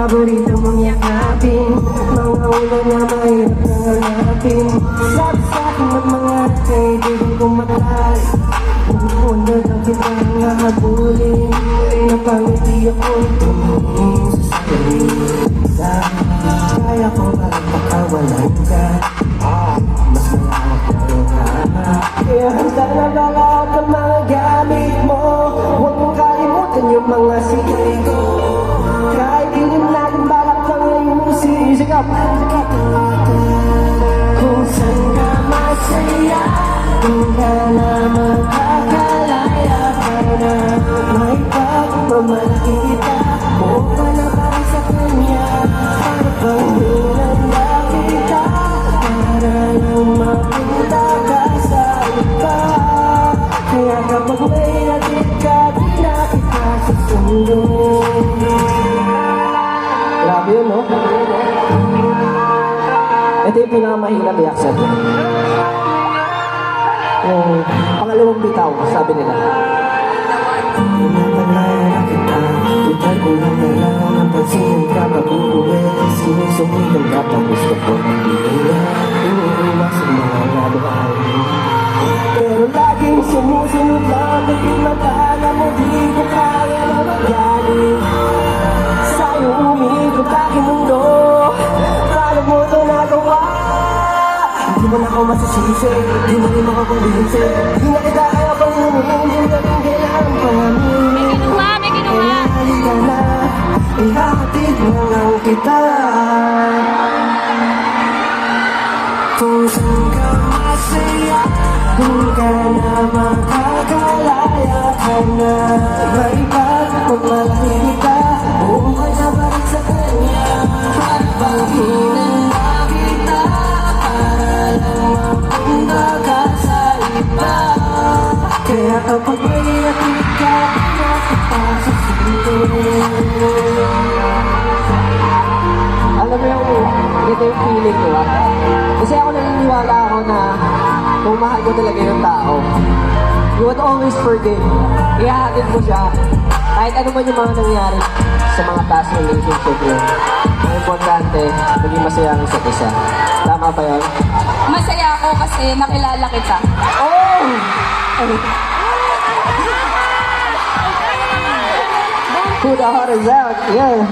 paborito mong yakapin, mga ulo na mahirap na hanapin. Sabi sa'kin ng mga kaibigan kong matay, umuunod ang kitang hahabulin. Napangiti ako tumingin sa salita, kaya ko parang pakawalan ka. Mas malawak na yung kaya handa na lahat ng mga gamit mo. Huwag mong kalimutan yung mga sigay ko. Kahit ilim natin balak na ngayon sisikap. Kung saan ka masaya, kung ka na magkakalaya ka na, may pagmamalaki kita. Buo ka na para sa kanya, para bang hinanda kita, para lang mapunta ka sa iba. Kaya kapag may natin ka, di na kita susundo. Grabe yun, no? Ito yung pinakamahirap i-accept. Yung pangalawang bitaw, sabi nila. Pinapanaya kita, itay ko lang na lang ang pansinin ka pag-uwi. Sinusumitan ka pa gusto ko ng bihila. Iniiwas ang mga labahay. Pero laging sumusunod lang, naging matala mo, di ko kaya na magaling. Sa'yo umikot aking mundo, paano mo ito nagawa? Hindi mo na ako masasisi, di mo rin makakumbinsi. Di na kita kaya pang lumingin, gawin kailangan pa namin. May kinuha, may kinuha. Kaya halika na, ihahatid mo lang kita. Kung saan ka masaya, kung ka na makakalaya ka na, may pagmamalaki kita. Buong ka na balik sa kanya, habang hinanda kita, para lang mapunta ka sa iba. Kaya kapag may natin ka, pinakapasasundo. Alam mo yung ito yung feeling ko, ah. Kasi ako naniniwala ako na kung mahal ko talaga yung tao, you would always forgive. Ihahatid mo siya kahit ano man yung mga nangyari sa mga past relationship niyo. Ang importante, maging masaya ang isa't isa. Tama ba yun? Masaya ako kasi nakilala kita. Oh! Who the heart is out? Yeah.